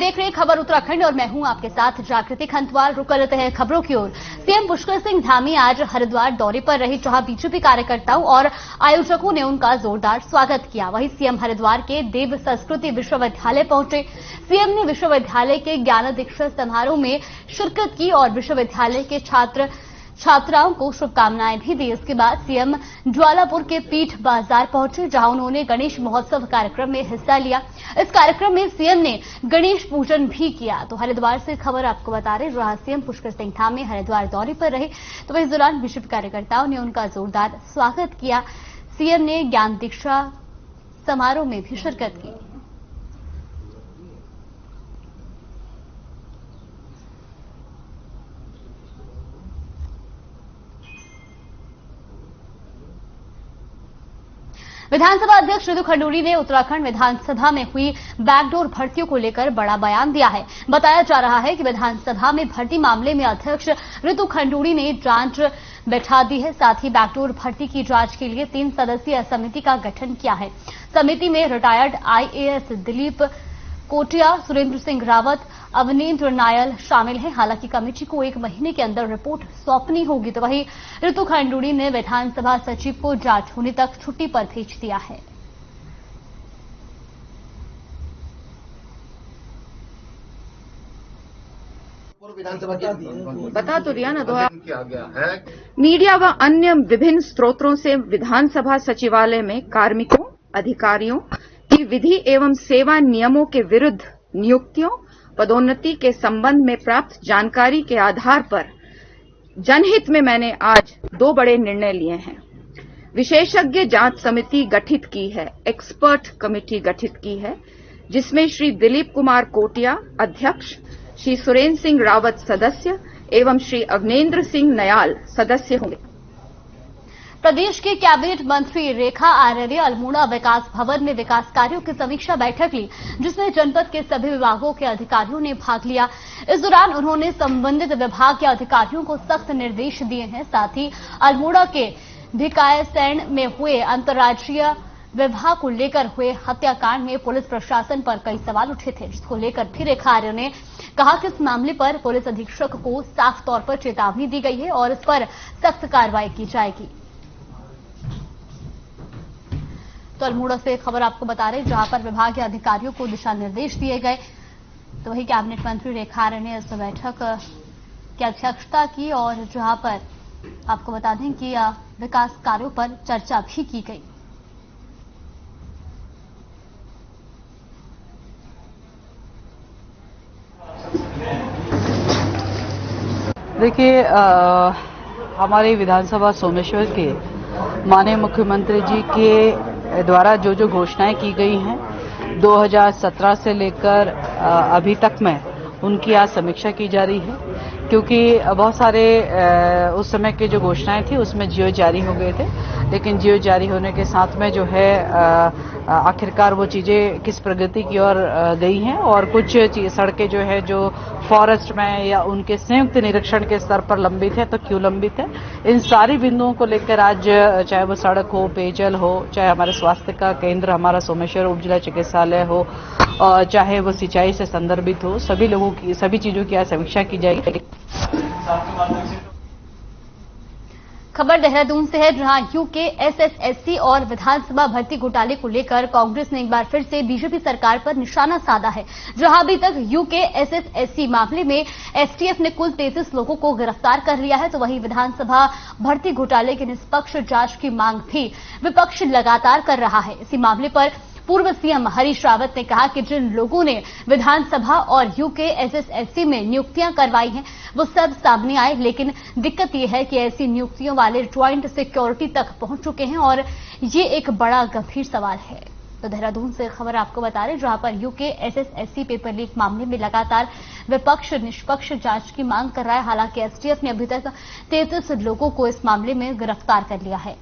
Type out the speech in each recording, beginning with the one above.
देख रहे हैं खबर उत्तराखंड और मैं हूं आपके साथ जागृति खंतवाल। रुक करते हैं खबरों की ओर। सीएम पुष्कर सिंह धामी आज हरिद्वार दौरे पर रहे, जहां बीजेपी कार्यकर्ताओं और आयोजकों ने उनका जोरदार स्वागत किया। वहीं सीएम हरिद्वार के देव संस्कृति विश्वविद्यालय पहुंचे। सीएम ने विश्वविद्यालय के ज्ञान दीक्षा समारोह में शिरकत की और विश्वविद्यालय के छात्राओं को शुभकामनाएं भी दी। इसके बाद सीएम ज्वालापुर के पीठ बाजार पहुंचे, जहां उन्होंने गणेश महोत्सव कार्यक्रम में हिस्सा लिया। इस कार्यक्रम में सीएम ने गणेश पूजन भी किया। तो हरिद्वार से खबर आपको बता रहे, जहां सीएम पुष्कर सिंह धामी हरिद्वार दौरे पर रहे, तो इस दौरान बीजेपी कार्यकर्ताओं ने उनका जोरदार स्वागत किया। सीएम ने ज्ञान दीक्षा समारोह में भी शिरकत की। विधानसभा अध्यक्ष ऋतु खंडूड़ी ने उत्तराखंड विधानसभा में हुई बैकडोर भर्तियों को लेकर बड़ा बयान दिया है। बताया जा रहा है कि विधानसभा में भर्ती मामले में अध्यक्ष ऋतु खंडूड़ी ने जांच बैठा दी है। साथ ही बैकडोर भर्ती की जांच के लिए 3 सदस्यीय समिति का गठन किया है। समिति में रिटायर्ड आईएएस दिलीप कोटिया, सुरेंद्र सिंह रावत, अवनींद्र नायल शामिल हैं। हालांकि कमेटी को 1 महीने के अंदर रिपोर्ट सौंपनी होगी। तो वहीं ऋतु खंडूड़ी ने विधानसभा सचिव को जांच होने तक छुट्टी पर भेज दिया है। बता तो दिया ना मीडिया व अन्य विभिन्न स्रोतों से विधानसभा सचिवालय में कार्मिकों अधिकारियों की विधि एवं सेवा नियमों के विरुद्ध नियुक्तियों पदोन्नति के संबंध में प्राप्त जानकारी के आधार पर जनहित में मैंने आज 2 बड़े निर्णय लिए हैं। विशेषज्ञ जांच समिति गठित की है, एक्सपर्ट कमेटी गठित की है, जिसमें श्री दिलीप कुमार कोटिया अध्यक्ष, श्री सुरेंद्र सिंह रावत सदस्य एवं श्री अवनेंद्र सिंह नयाल सदस्य होंगे। प्रदेश के कैबिनेट मंत्री रेखा आर्य ने अल्मोड़ा विकास भवन में विकास कार्यों की समीक्षा बैठक ली, जिसमें जनपद के सभी विभागों के अधिकारियों ने भाग लिया। इस दौरान उन्होंने संबंधित विभाग के अधिकारियों को सख्त निर्देश दिए हैं। साथ ही अल्मोड़ा के भिकायसैंण में हुए अंतर्राज्यीय विवाह को लेकर हुए हत्याकांड में पुलिस प्रशासन पर कई सवाल उठे थे, जिसको लेकर भी रेखा आर्य ने कहा कि इस मामले पर पुलिस अधीक्षक को साफ तौर पर चेतावनी दी गई है और इस पर सख्त कार्रवाई की जाएगी। तो अल्मोड़ा से खबर आपको बता रहे, जहां पर विभाग के अधिकारियों को दिशा निर्देश दिए गए। तो वही कैबिनेट मंत्री रेखा आर्य ने इस बैठक की अध्यक्षता की और जहां पर आपको बता दें कि विकास कार्यों पर चर्चा भी की गई। देखिए, हमारे विधानसभा सोमेश्वर के माननीय मुख्यमंत्री जी के द्वारा जो घोषणाएं की गई हैं 2017 से लेकर अभी तक में उनकी आज समीक्षा की जा रही है, क्योंकि बहुत सारे उस समय के जो घोषणाएं थी उसमें जियो जारी हो गए थे, लेकिन जियो जारी होने के साथ में जो है आखिरकार वो चीजें किस प्रगति की ओर गई हैं और कुछ सड़कें जो है जो फॉरेस्ट में या उनके संयुक्त निरीक्षण के स्तर पर लंबित है, तो क्यों लंबित है, इन सारी बिंदुओं को लेकर आज चाहे वो सड़क हो, पेयजल हो, चाहे हमारे स्वास्थ्य का केंद्र हमारा सोमेश्वर उप जिला चिकित्सालय हो, और चाहे वो सिंचाई से संदर्भित हो, सभी लोगों की सभी चीजों की आज समीक्षा की जाएगी। खबर देहरादून से है, जहां यूके एसएसएससी और विधानसभा भर्ती घोटाले को लेकर कांग्रेस ने एक बार फिर से बीजेपी सरकार पर निशाना साधा है। जहां अभी तक यूके एसएसएससी मामले में एसटीएफ ने कुल 33 लोगों को गिरफ्तार कर लिया है, तो वहीं विधानसभा भर्ती घोटाले की निष्पक्ष जांच की मांग भी विपक्ष लगातार कर रहा है। इसी मामले पर पूर्व सीएम हरीश रावत ने कहा कि जिन लोगों ने विधानसभा और यूके एसएसएससी में नियुक्तियां करवाई हैं वो सब सामने आए, लेकिन दिक्कत यह है कि ऐसी नियुक्तियों वाले ज्वाइंट सिक्योरिटी तक पहुंच चुके हैं और ये एक बड़ा गंभीर सवाल है। तो देहरादून से खबर आपको बता रहे, जहां पर यूके एसएसएससी पेपर लीक मामले में लगातार विपक्ष निष्पक्ष जांच की मांग कर रहा है। हालांकि एसटीएफ ने अभी तक 33 लोगों को इस मामले में गिरफ्तार कर लिया है।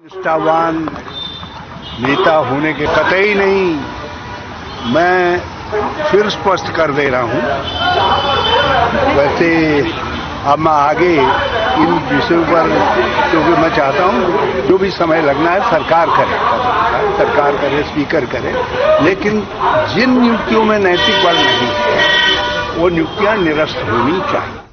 निष्ठावान नेता होने के कतई नहीं, मैं फिर स्पष्ट कर दे रहा हूं। वैसे अब मैं आगे इन विषयों पर, क्योंकि मैं चाहता हूं जो भी समय लगना है सरकार करे, स्पीकर करे, लेकिन जिन नियुक्तियों में नैतिक बल नहीं है वो नियुक्तियां निरस्त होनी चाहिए।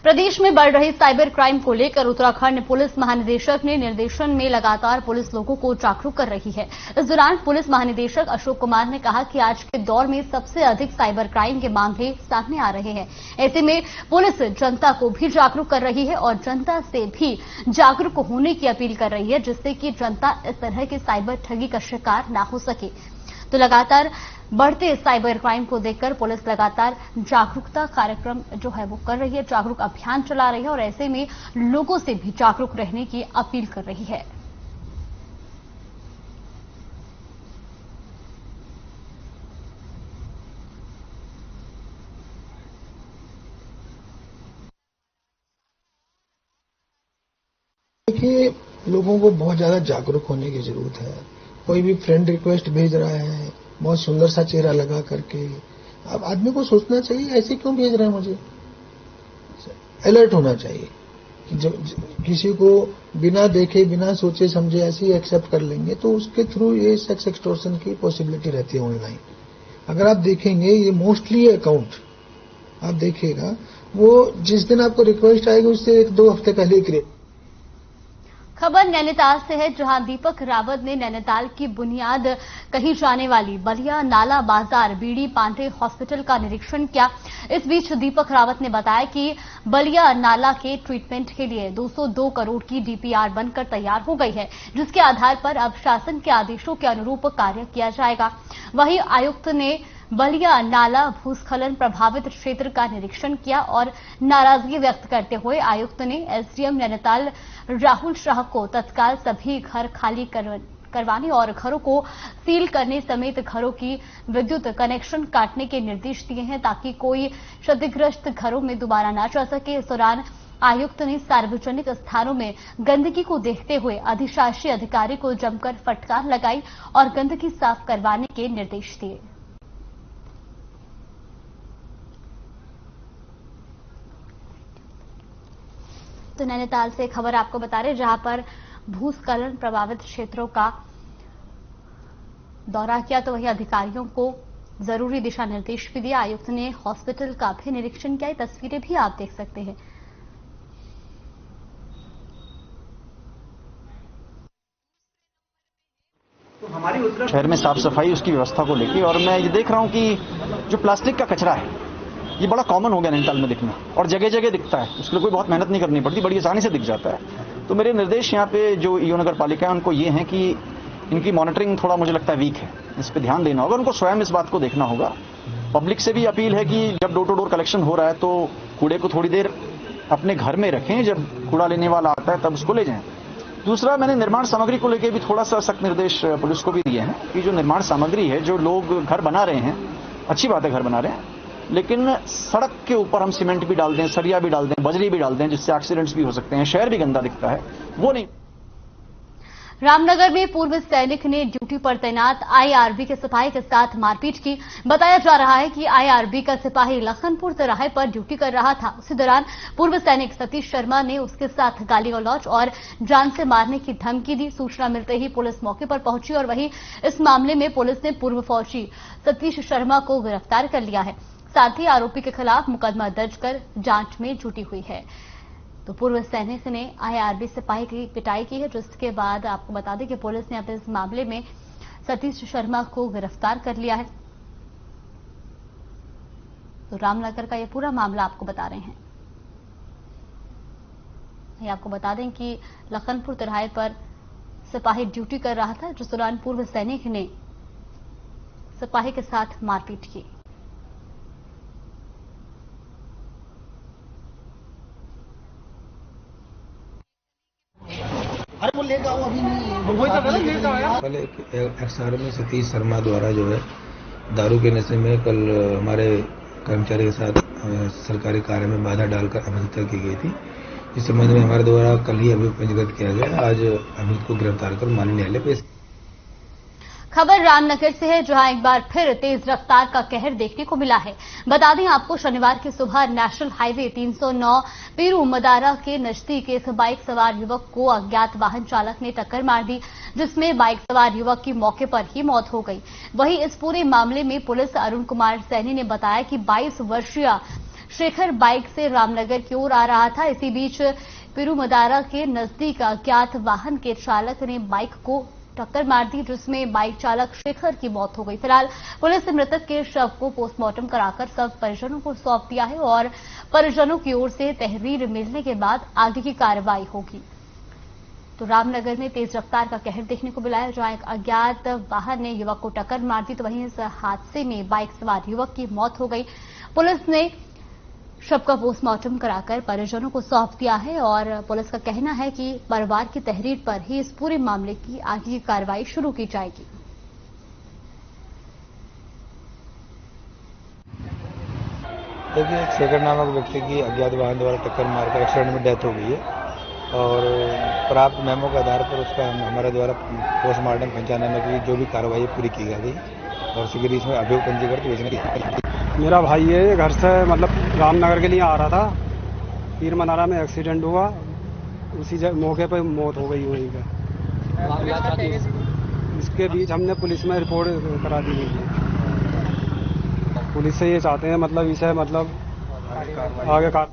प्रदेश में बढ़ रही साइबर क्राइम को लेकर उत्तराखंड पुलिस महानिदेशक ने निर्देशन में लगातार पुलिस लोगों को जागरूक कर रही है। इस दौरान पुलिस महानिदेशक अशोक कुमार ने कहा कि आज के दौर में सबसे अधिक साइबर क्राइम के मामले सामने आ रहे हैं। ऐसे में पुलिस जनता को भी जागरूक कर रही है और जनता से भी जागरूक होने की अपील कर रही है, जिससे कि जनता इस तरह के साइबर ठगी का शिकार न हो सके। तो लगातार बढ़ते साइबर क्राइम को देखकर पुलिस लगातार जागरूकता कार्यक्रम जो है वो कर रही है, जागरूक अभियान चला रही है और ऐसे में लोगों से भी जागरूक रहने की अपील कर रही है। देखिए, लोगों को बहुत ज्यादा जागरूक होने की जरूरत है। कोई भी फ्रेंड रिक्वेस्ट भेज रहा है बहुत सुंदर सा चेहरा लगा करके, अब आदमी को सोचना चाहिए ऐसे क्यों भेज रहे हैं मुझे। अलर्ट होना चाहिए कि जब किसी को बिना देखे बिना सोचे समझे ऐसे ही एक्सेप्ट कर लेंगे तो उसके थ्रू ये सेक्स एक्सटॉर्शन की पॉसिबिलिटी रहती है ऑनलाइन। अगर आप देखेंगे ये मोस्टली अकाउंट आप देखिएगा, वो जिस दिन आपको रिक्वेस्ट आएगी उससे 1-2 हफ्ते पहले ही क्रिएट। खबर नैनीताल से है, जहां दीपक रावत ने नैनीताल की बुनियाद कही जाने वाली बलिया नाला बाजार बीडी पांडे हॉस्पिटल का निरीक्षण किया। इस बीच दीपक रावत ने बताया कि बलिया नाला के ट्रीटमेंट के लिए 202 करोड़ की डीपीआर बनकर तैयार हो गई है, जिसके आधार पर अब शासन के आदेशों के अनुरूप कार्य किया जाएगा। वहीं आयुक्त ने बलिया नाला भूस्खलन प्रभावित क्षेत्र का निरीक्षण किया और नाराजगी व्यक्त करते हुए आयुक्त ने एसडीएम नैनीताल राहुल शाह को तत्काल सभी घर खाली करवाने और घरों को सील करने समेत घरों की विद्युत कनेक्शन काटने के निर्देश दिए हैं, ताकि कोई क्षतिग्रस्त घरों में दोबारा न जा सके। इस दौरान आयुक्त ने सार्वजनिक स्थानों में गंदगी को देखते हुए अधिशासी अधिकारी को जमकर फटकार लगाई और गंदगी साफ करवाने के निर्देश दिए। तो नैनीताल से खबर आपको बता रहे, जहां पर भूस्खलन प्रभावित क्षेत्रों का दौरा किया तो वही अधिकारियों को जरूरी दिशा निर्देश भी दिया। आयुक्त ने हॉस्पिटल का भी निरीक्षण किया। तस्वीरें भी आप देख सकते हैं। तो हमारी शहर में साफ सफाई उसकी व्यवस्था को लेकर, और मैं ये देख रहा हूं कि जो प्लास्टिक का कचरा है ये बड़ा कॉमन हो गया नैनीताल में दिखना, और जगह जगह दिखता है। उसके लिए कोई बहुत मेहनत नहीं करनी पड़ती, बड़ी आसानी से दिख जाता है। तो मेरे निर्देश यहाँ पे जो ईओ नगर पालिका है उनको ये है कि इनकी मॉनिटरिंग थोड़ा मुझे लगता है वीक है, इस पर ध्यान देना होगा। उनको स्वयं इस बात को देखना होगा। पब्लिक से भी अपील है कि जब डोर टू डोर कलेक्शन हो रहा है तो कूड़े को थोड़ी देर अपने घर में रखें, जब कूड़ा लेने वाला आता है तब उसको ले जाएं। दूसरा, मैंने निर्माण सामग्री को लेकर भी थोड़ा सा सख्त निर्देश पुलिस को भी दिए हैं कि जो निर्माण सामग्री है, जो लोग घर बना रहे हैं, अच्छी बात है घर बना रहे हैं, लेकिन सड़क के ऊपर हम सीमेंट भी डाल दें, सरिया भी डाल दें, बजरी भी डाल दें, जिससे एक्सीडेंट्स भी हो सकते हैं, शहर भी गंदा दिखता है, वो नहीं। रामनगर में पूर्व सैनिक ने ड्यूटी पर तैनात आईआरबी के सिपाही के साथ मारपीट की। बताया जा रहा है कि आईआरबी का सिपाही लखनपुर तिराहे पर ड्यूटी कर रहा था। उसी दौरान पूर्व सैनिक सतीश शर्मा ने उसके साथ गाली गलौज और जान से मारने की धमकी दी। सूचना मिलते ही पुलिस मौके पर पहुंची और वहीं इस मामले में पुलिस ने पूर्व फौजी सतीश शर्मा को गिरफ्तार कर लिया है। साथ ही आरोपी के खिलाफ मुकदमा दर्ज कर जांच में जुटी हुई है। तो पूर्व सैनिक ने आईआरबी सिपाही की पिटाई की है, जिसके बाद आपको बता दें कि पुलिस ने अब इस मामले में सतीश शर्मा को गिरफ्तार कर लिया है। तो रामनगर का ये पूरा मामला आपको बता रहे हैं। ये आपको बता दें कि लखनपुर तिराहे पर सिपाही ड्यूटी कर रहा था, जिस दौरान पूर्व सैनिक ने सिपाही के साथ मारपीट की। कल एक एक्सआर में सतीश शर्मा द्वारा जो है दारू के नशे में कल हमारे कर्मचारी के साथ सरकारी कार्य में बाधा डालकर अभियुक्ता की गई थी। इस संबंध में हमारे द्वारा कल ही अभियुक्त पंजीकृत किया गया। आज अभियुक्त को गिरफ्तार कर माननीय न्यायालय पेश। खबर रामनगर से है, जहां एक बार फिर तेज रफ्तार का कहर देखने को मिला है। बता दें आपको, शनिवार की सुबह नेशनल हाईवे 309 पीरू मदारा के नजदीक एक बाइक सवार युवक को अज्ञात वाहन चालक ने टक्कर मार दी, जिसमें बाइक सवार युवक की मौके पर ही मौत हो गई। वहीं इस पूरे मामले में पुलिस अरुण कुमार सैनी ने बताया कि 22 वर्षीय शेखर बाइक से रामनगर की ओर आ रहा था। इसी बीच पीरू मदारा के नजदीक अज्ञात वाहन के चालक ने बाइक को टक्कर मार दी, जिसमें बाइक चालक शेखर की मौत हो गई। फिलहाल पुलिस ने मृतक के शव को पोस्टमार्टम कराकर सब परिजनों को सौंप दिया है और परिजनों की ओर से तहरीर मिलने के बाद आगे की कार्रवाई होगी। तो रामनगर में तेज रफ्तार का कहर देखने को मिला है, जहां एक अज्ञात वाहन ने युवक को टक्कर मार दी, तो वहीं इस हादसे में बाइक सवार युवक की मौत हो गई। पुलिस ने शव का पोस्टमार्टम कराकर परिजनों को सौंप दिया है और पुलिस का कहना है कि परिवार की तहरीर पर ही इस पूरे मामले की आगे की कार्रवाई शुरू की जाएगी। देखिए, एक शेखर नामक व्यक्ति की अज्ञात वाहन द्वारा टक्कर मारकर एक्सीडेंट में डेथ हो गई है और प्राप्त मेमो के आधार पर उसका हमारे द्वारा पोस्टमार्टम 95 की जो भी कार्रवाई पूरी की गई और शीघ्र इसमें अभियोग पंजीकृत योजना की। मेरा भाई है, घर से मतलब रामनगर के लिए आ रहा था, पीर मनारा में एक्सीडेंट हुआ, उसी मौके पर मौत हो गई वहीं पे। इसके बीच हमने पुलिस में रिपोर्ट करा दी है। पुलिस से ये चाहते हैं मतलब इसे मतलब आगे का।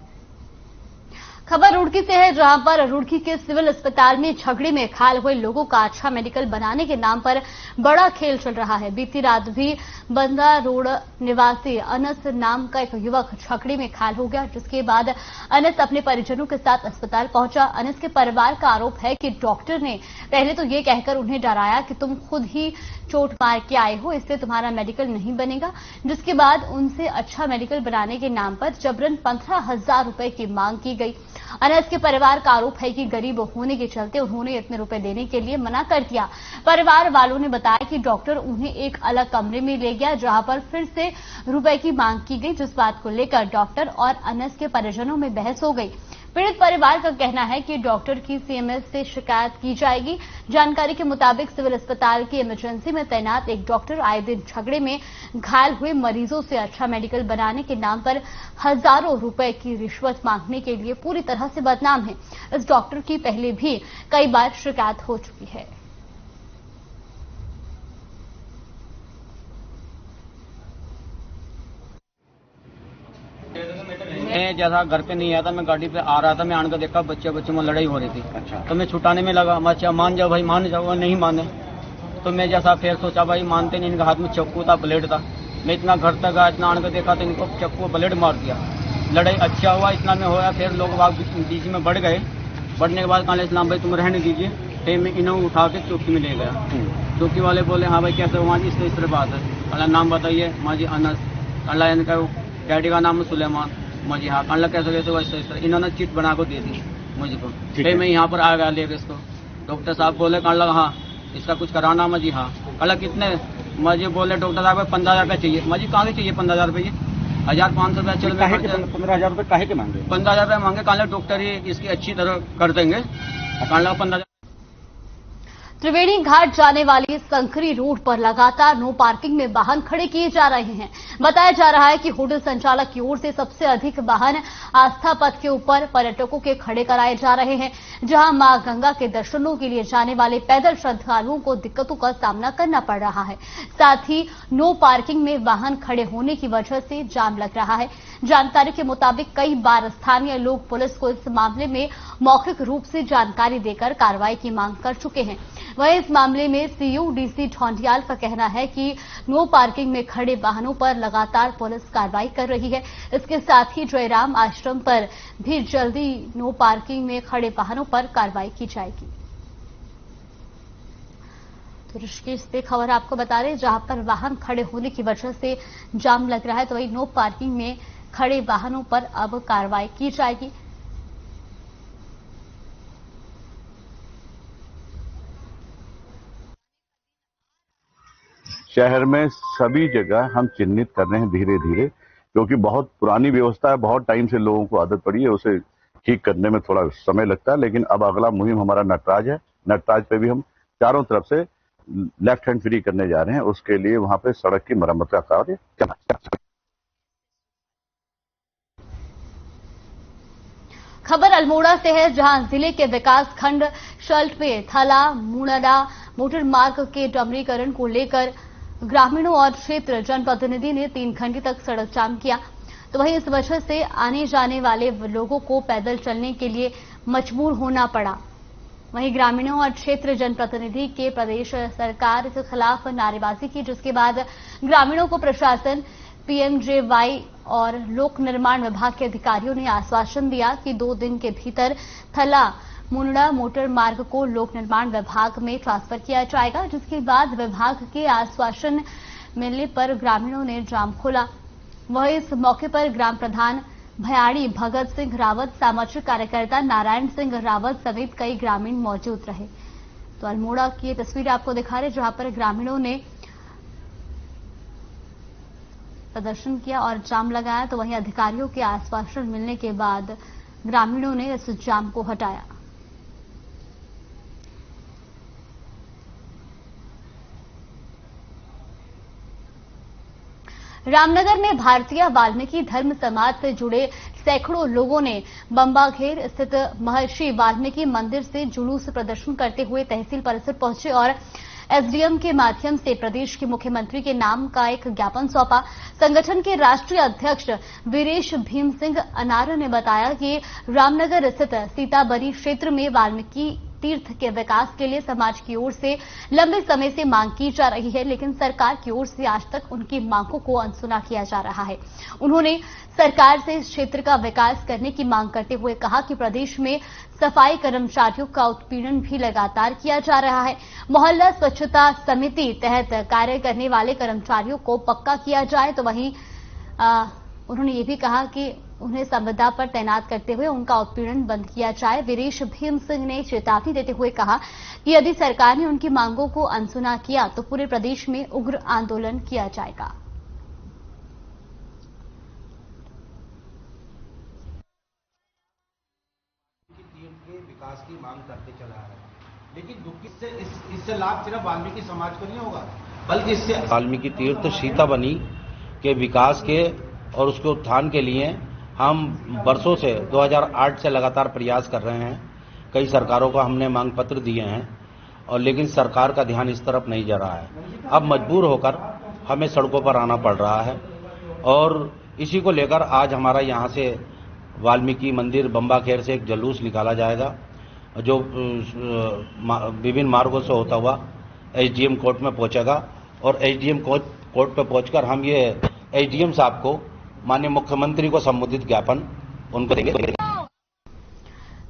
खबर रुड़की से है, जहां पर रुड़की के सिविल अस्पताल में झगड़े में घायल हुए लोगों का अच्छा मेडिकल बनाने के नाम पर बड़ा खेल चल रहा है। बीती रात भी बंदा रोड निवासी अनस नाम का एक युवक झगड़े में घायल हो गया, जिसके बाद अनस अपने परिजनों के साथ अस्पताल पहुंचा। अनस के परिवार का आरोप है कि डॉक्टर ने पहले तो ये कहकर उन्हें डराया कि तुम खुद ही चोट मार के आए हो, इससे तुम्हारा मेडिकल नहीं बनेगा, जिसके बाद उनसे अच्छा मेडिकल बनाने के नाम पर जबरन 15,000 रुपए की मांग की गई। अनस के परिवार का आरोप है कि गरीब होने के चलते उन्होंने इतने रुपए देने के लिए मना कर दिया। परिवार वालों ने बताया कि डॉक्टर उन्हें एक अलग कमरे में ले गया, जहां पर फिर से रुपए की मांग की गई, जिस बात को लेकर डॉक्टर और अनस के परिजनों में बहस हो गई। पीड़ित परिवार का कहना है कि डॉक्टर की सीएमएस से शिकायत की जाएगी। जानकारी के मुताबिक सिविल अस्पताल की इमरजेंसी में तैनात एक डॉक्टर आए दिन झगड़े में घायल हुए मरीजों से अच्छा मेडिकल बनाने के नाम पर हजारों रुपए की रिश्वत मांगने के लिए पूरी तरह से बदनाम है। इस डॉक्टर की पहले भी कई बार शिकायत हो चुकी है। मैं जैसा घर पे नहीं आया था, मैं गाड़ी पे आ रहा था, मैं आने का देखा बच्चे में लड़ाई हो रही थी। अच्छा। तो मैं छुटाने में लगा, मैं मान जाओ भाई, मान जाओ, नहीं माने तो मैं जैसा फिर सोचा भाई मानते नहीं, इनके हाथ में चाकू था, ब्लेड था। मैं इतना घर तक आया, इतना आने का देखा तो इनको चाकू ब्लेड मार दिया। लड़ाई अच्छा हुआ, इतना में होया, फिर लोग बीच में बढ़ गए। बढ़ने के बाद कहा इस्लाम भाई तुम रहने दीजिए, फिर मैं इन्हें उठा के चौकी में ले गया। चौकी वाले बोले हाँ भाई कैसे हुआ जी, इस तरह बात है। अल्लाह नाम बताइए, माँ जी अनस। अल्लाह इनका डैडी का नाम सुलेमान। मुझे हाँ कल कैसे कैसे वैसे इस तरह इन्होंने चिट बना को दे दी मुझको। फिर मैं यहाँ पर आ गया लेकर इसको। डॉक्टर साहब बोले कल हाँ इसका कुछ कराना। मुझे हाँ कल कितने मुझे बोले डॉक्टर साहब 15,000 रुपये चाहिए। मुझे कहाँ से चाहिए 15,000 रुपये? 1,500 रुपये चल 15,000 रुपये काहे के मांगे? 15,000 रुपये मांगे। कल डॉक्टर ही इसकी अच्छी तरह कर देंगे। कल 15,000। त्रिवेणी घाट जाने वाली संकरी रोड पर लगातार नो पार्किंग में वाहन खड़े किए जा रहे हैं। बताया जा रहा है कि होटल संचालक की ओर से सबसे अधिक वाहन आस्था पथ के ऊपर पर्यटकों के खड़े कराए जा रहे हैं, जहां मां गंगा के दर्शनों के लिए जाने वाले पैदल श्रद्धालुओं को दिक्कतों का सामना करना पड़ रहा है। साथ ही नो पार्किंग में वाहन खड़े होने की वजह से जाम लग रहा है। जानकारी के मुताबिक कई बार स्थानीय लोग पुलिस को इस मामले में मौखिक रूप से जानकारी देकर कार्रवाई की मांग कर चुके हैं। वहीं इस मामले में सीयू डीसी ढोंडियाल का कहना है कि नो पार्किंग में खड़े वाहनों पर लगातार पुलिस कार्रवाई कर रही है। इसके साथ ही जयराम आश्रम पर भी जल्दी नो पार्किंग में खड़े वाहनों पर कार्रवाई की जाएगी। तो ऋषिकेश से खबर आपको बता रहे, जहां पर वाहन खड़े होने की वजह से जाम लग रहा है, तो वही नो पार्किंग में खड़े वाहनों पर अब कार्रवाई की जाएगी। शहर में सभी जगह हम चिन्हित कर रहे हैं धीरे धीरे, क्योंकि बहुत पुरानी व्यवस्था है, बहुत टाइम से लोगों को आदत पड़ी है, उसे ठीक करने में थोड़ा समय लगता है। लेकिन अब अगला मुहिम हमारा नटराज है। नटराज पे भी हम चारों तरफ से लेफ्ट हैंड फ्री करने जा रहे हैं, उसके लिए वहां पे सड़क की मरम्मत का कार्य चल रहा है। खबर अल्मोड़ा से है, जहां जिले के विकास खंड शल्ट में थला मुड़ाना मोटर मार्ग के डमरीकरण को लेकर ग्रामीणों और क्षेत्र जनप्रतिनिधि ने 3 घंटे तक सड़क जाम किया। तो वहीं इस वजह से आने जाने वाले लोगों को पैदल चलने के लिए मजबूर होना पड़ा। वहीं ग्रामीणों और क्षेत्र जनप्रतिनिधि के प्रदेश सरकार के खिलाफ नारेबाजी की, जिसके बाद ग्रामीणों को प्रशासन, पीएमजेवाई और लोक निर्माण विभाग के अधिकारियों ने आश्वासन दिया कि 2 दिन के भीतर थला मुंडा मोटर मार्ग को लोक निर्माण विभाग में ट्रांसफर किया जाएगा, जिसके बाद विभाग के आश्वासन मिलने पर ग्रामीणों ने जाम खोला। वहीं इस मौके पर ग्राम प्रधान भयाड़ी भगत सिंह रावत, सामाजिक कार्यकर्ता नारायण सिंह रावत समेत कई ग्रामीण मौजूद रहे। तो अल्मोड़ा की ये तस्वीर आपको दिखा रहे, जहां पर ग्रामीणों ने प्रदर्शन किया और जाम लगाया। तो वहीं अधिकारियों के आश्वासन मिलने के बाद ग्रामीणों ने इस जाम को हटाया। रामनगर में भारतीय वाल्मीकि धर्म समाज से जुड़े सैकड़ों लोगों ने बंबाघेर स्थित महर्षि वाल्मीकि मंदिर से जुलूस प्रदर्शन करते हुए तहसील परिसर पहुंचे और एसडीएम के माध्यम से प्रदेश के मुख्यमंत्री के नाम का एक ज्ञापन सौंपा। संगठन के राष्ट्रीय अध्यक्ष वीरेश भीम सिंह अनार ने बताया कि रामनगर स्थित सीताबरी क्षेत्र में वाल्मीकि तीर्थ के विकास के लिए समाज की ओर से लंबे समय से मांग की जा रही है, लेकिन सरकार की ओर से आज तक उनकी मांगों को अनसुना किया जा रहा है। उन्होंने सरकार से इस क्षेत्र का विकास करने की मांग करते हुए कहा कि प्रदेश में सफाई कर्मचारियों का उत्पीड़न भी लगातार किया जा रहा है। मोहल्ला स्वच्छता समिति तहत कार्य करने वाले कर्मचारियों को पक्का किया जाए। तो वहीं उन्होंने ये भी कहा कि उन्हें संविदा पर तैनात करते हुए उनका उत्पीड़न बंद किया जाए। वीरेश भीम सिंह ने चेतावनी देते हुए कहा कि यदि सरकार ने उनकी मांगों को अनसुना किया तो पूरे प्रदेश में उग्र आंदोलन किया जाएगा। विकास की मांग करते चला आ रहा है, लेकिन दुख इससे लाभ सिर्फ वाल्मीकि समाज को नहीं होगा, बल्कि इससे वाल्मीकि तीर्थ सीताबनी के विकास के और उसके उत्थान के लिए हम वर्षों से 2008 से लगातार प्रयास कर रहे हैं। कई सरकारों को हमने मांग पत्र दिए हैं और लेकिन सरकार का ध्यान इस तरफ नहीं जा रहा है। अब मजबूर होकर हमें सड़कों पर आना पड़ रहा है और इसी को लेकर आज हमारा यहाँ से वाल्मीकि मंदिर बंबाखेर से एक जुलूस निकाला जाएगा, जो विभिन्न मार्गों से होता हुआ एसडीएम कोर्ट में पहुंचेगा और एसडीएम कोर्ट पर पहुंचकर हम ये एसडीएम साहब को, माननीय मुख्यमंत्री को संबोधित ज्ञापन उनको देंगे।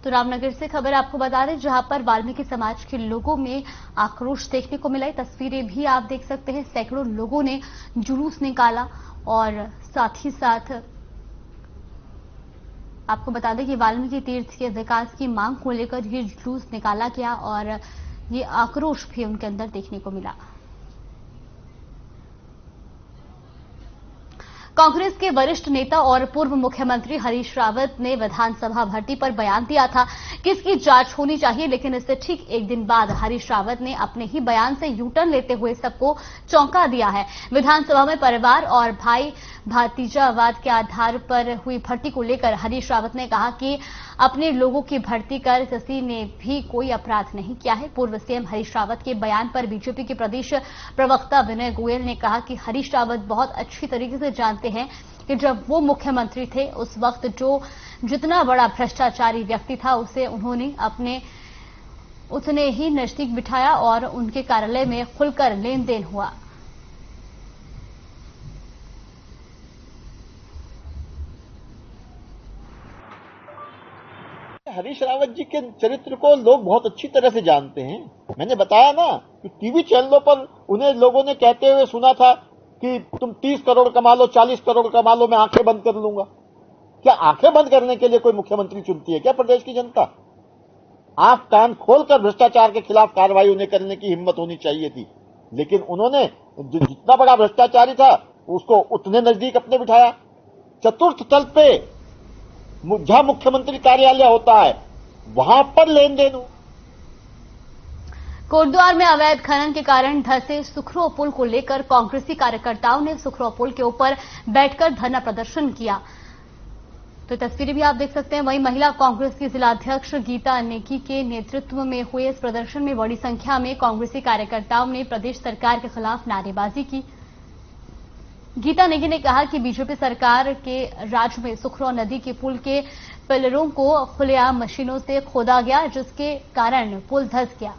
तो रामनगर से खबर आपको बता दें, जहां पर वाल्मीकि समाज के लोगों में आक्रोश देखने को मिला। तस्वीरें भी आप देख सकते हैं, सैकड़ों लोगों ने जुलूस निकाला और साथ ही साथ आपको बता दें कि वाल्मीकि तीर्थ के विकास की मांग को लेकर ये जुलूस निकाला गया और ये आक्रोश भी उनके अंदर देखने को मिला। कांग्रेस के वरिष्ठ नेता और पूर्व मुख्यमंत्री हरीश रावत ने विधानसभा भर्ती पर बयान दिया था कि इसकी जांच होनी चाहिए, लेकिन इससे ठीक एक दिन बाद हरीश रावत ने अपने ही बयान से यूटर्न लेते हुए सबको चौंका दिया है। विधानसभा में परिवार और भाई भतीजावाद के आधार पर हुई भर्ती को लेकर हरीश रावत ने कहा कि अपने लोगों की भर्ती कर किसी ने भी कोई अपराध नहीं किया है। पूर्व सीएम हरीश रावत के बयान पर बीजेपी के प्रदेश प्रवक्ता विनय गोयल ने कहा कि हरीश रावत बहुत अच्छी तरीके से जानते हैं कि जब वो मुख्यमंत्री थे उस वक्त जो जितना बड़ा भ्रष्टाचारी व्यक्ति था उसे उन्होंने अपने उतने ही नजदीक बिठाया और उनके कार्यालय में खुलकर लेन देन हुआ। हरीश रावत जी के चरित्र को लोग बहुत अच्छी तरह से जानते हैं। मैंने बताया ना कि टीवी चैनलों पर उन्हें लोगों ने कहते हुए सुना था कि तुम 30 करोड़ कमा लो, 40 करोड़ कमा लो, मैं आंखें बंद कर लूंगा। क्या आंखें बंद करने के लिए कोई मुख्यमंत्री चुनती है क्या प्रदेश की जनता? आंख कान खोलकर भ्रष्टाचार के खिलाफ कार्रवाई उन्हें करने की हिम्मत होनी चाहिए थी, लेकिन उन्होंने जितना बड़ा भ्रष्टाचारी था उसको उतने नजदीक अपने बिठाया। चतुर्थ तल पे जहां मुख्यमंत्री कार्यालय होता है वहां पर लेन देन हो। कोटद्वार में अवैध खनन के कारण धंसे सुखरो पुल को लेकर कांग्रेसी कार्यकर्ताओं ने सुखरो पुल के ऊपर बैठकर धरना प्रदर्शन किया। तो तस्वीरें भी आप देख सकते हैं। वहीं महिला कांग्रेस की जिलाध्यक्ष गीता नेगी के नेतृत्व में हुए इस प्रदर्शन में बड़ी संख्या में कांग्रेसी कार्यकर्ताओं ने प्रदेश सरकार के खिलाफ नारेबाजी की। गीता नेगी ने कहा कि बीजेपी सरकार के राज में सुखरो नदी के पुल के पिलरों को खुलेआम मशीनों से खोदा गया, जिसके कारण पुल धंस गया।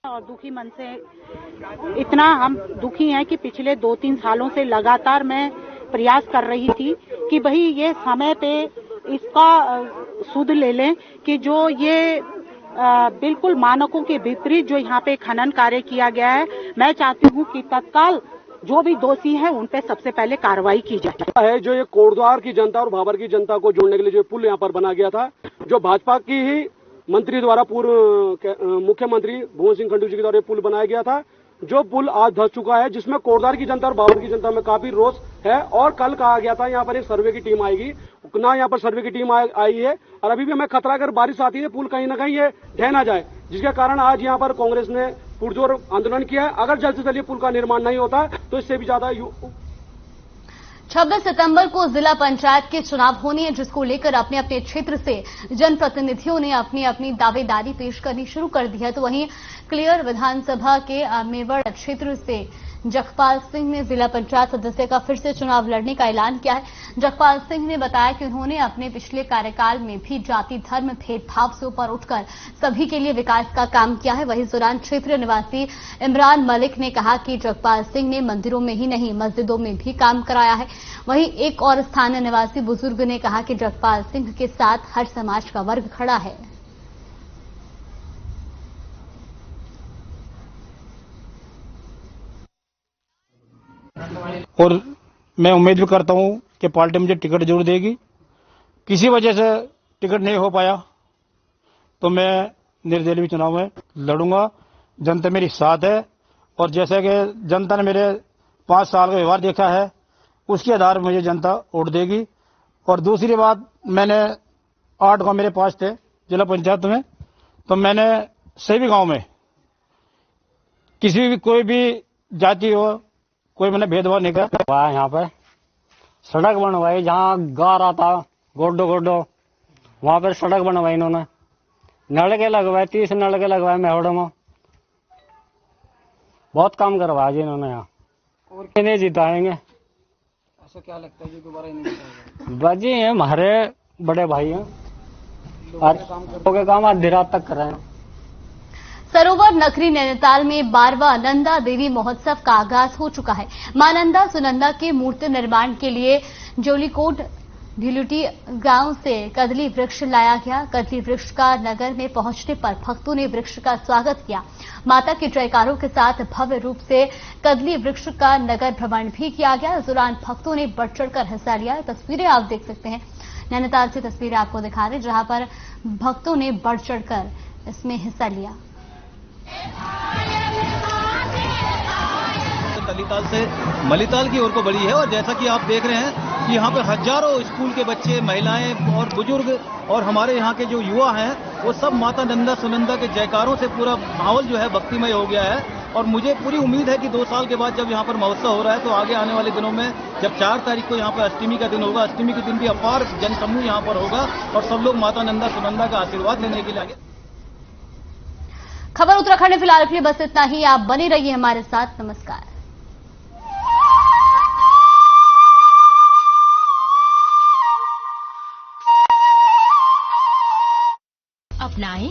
और दुखी मन से इतना हम दुखी हैं कि पिछले 2-3 सालों से लगातार मैं प्रयास कर रही थी कि भाई ये समय पे इसका सुध ले लें कि जो ये बिल्कुल मानकों के विपरीत जो यहाँ पे खनन कार्य किया गया है, मैं चाहती हूँ कि तत्काल जो भी दोषी हैं उन पे सबसे पहले कार्रवाई की जाए। जो ये कोटद्वार की जनता और भाबर की जनता को जोड़ने के लिए जो पुल यहाँ पर बना गया था, जो भाजपा की ही मंत्री द्वारा पूर्व मुख्यमंत्री भुवन सिंह खंडूरी के द्वारा पुल बनाया गया था, जो पुल आज धंस चुका है, जिसमें कोटद्वार की जनता और भाबर की जनता में काफी रोष है। और कल कहा गया था यहाँ पर एक सर्वे की टीम आएगी, ना यहाँ पर सर्वे की टीम आई है और अभी भी हमें खतरा अगर बारिश आती है पुल कहीं ना कहीं ये ढह ना जाए, जिसके कारण आज यहाँ पर कांग्रेस ने पुरजोर आंदोलन किया है। अगर जल्द से जल्द पुल का निर्माण नहीं होता तो इससे भी ज्यादा 26 सितंबर को जिला पंचायत के चुनाव होने हैं, जिसको लेकर अपने अपने क्षेत्र से जनप्रतिनिधियों ने अपनी अपनी दावेदारी पेश करनी शुरू कर दी है। तो वहीं क्लियर विधानसभा के मेवाड़ क्षेत्र से जगपाल सिंह ने जिला पंचायत सदस्य का फिर से चुनाव लड़ने का ऐलान किया है। जगपाल सिंह ने बताया कि उन्होंने अपने पिछले कार्यकाल में भी जाति धर्म भेदभाव से ऊपर उठकर सभी के लिए विकास का काम किया है। वहीं जुरान क्षेत्र निवासी इमरान मलिक ने कहा कि जगपाल सिंह ने मंदिरों में ही नहीं मस्जिदों में भी काम कराया है। वहीं एक और स्थानीय निवासी बुजुर्ग ने कहा कि जगपाल सिंह के साथ हर समाज का वर्ग खड़ा है। और मैं उम्मीद भी करता हूं कि पार्टी मुझे टिकट जरूर देगी। किसी वजह से टिकट नहीं हो पाया तो मैं निर्दलीय चुनाव में लड़ूंगा। जनता मेरी साथ है और जैसे कि जनता ने मेरे 5 साल का व्यवहार देखा है, उसके आधार पर मुझे जनता वोट देगी। और दूसरी बात, मैंने 8 गांव मेरे पास थे जिला पंचायत में, तो मैंने सभी गांव में किसी भी कोई भी जाति हो कोई मैंने भेदभाव नहीं किया। यहाँ पे सड़क बनवाई, जहाँ गा रहा था गोड्डो गोड्डो, वहां पर सड़क बनवाई इन्होंने, नलके लगवाए, 30 नलके लगवाए मेहड़ों में, बहुत काम करवाया जी इन्होंने यहाँ। और नहीं जिताएंगे, ऐसा क्या लगता है जी दोबारा नहीं जिताएंगे? बाजी हैं हमारे बड़े भाई हैं, लोगों के काम आधी रात तक कर रहे हैं। सरोवर नगरी नैनीताल में 12वां नंदा देवी महोत्सव का आगाज हो चुका है। मां नंदा सुनंदा के मूर्ति निर्माण के लिए जोलीकोट ढिलुटी गांव से कदली वृक्ष लाया गया। कदली वृक्ष का नगर में पहुंचने पर भक्तों ने वृक्ष का स्वागत किया। माता के जयकारों के साथ भव्य रूप से कदली वृक्ष का नगर भ्रमण भी किया गया। इस दौरान भक्तों ने बढ़ चढ़कर हिस्सा लिया। तस्वीरें आप देख सकते हैं, नैनीताल से तस्वीरें आपको दिखा रहे, जहां पर भक्तों ने बढ़ चढ़कर इसमें हिस्सा लिया। नैनीताल से मलीताल की ओर को बढ़ी है और जैसा कि आप देख रहे हैं कि यहाँ पर हजारों स्कूल के बच्चे, महिलाएं और बुजुर्ग और हमारे यहाँ के जो युवा हैं वो सब माता नंदा सुनंदा के जयकारों से पूरा माहौल जो है भक्तिमय हो गया है। और मुझे पूरी उम्मीद है कि 2 साल के बाद जब यहाँ पर महोत्सव हो रहा है तो आगे आने वाले दिनों में जब 4 तारीख को यहाँ पर अष्टमी का दिन होगा, अष्टमी के दिन भी अपार जनसमूह यहाँ पर होगा और सब लोग माता नंदा सुनंदा का आशीर्वाद लेने के लिए आगे। खबर उत्तराखंड में फिलहाल के लिए बस इतना ही। आप बने रहिए हमारे साथ। नमस्कार। अपनाएं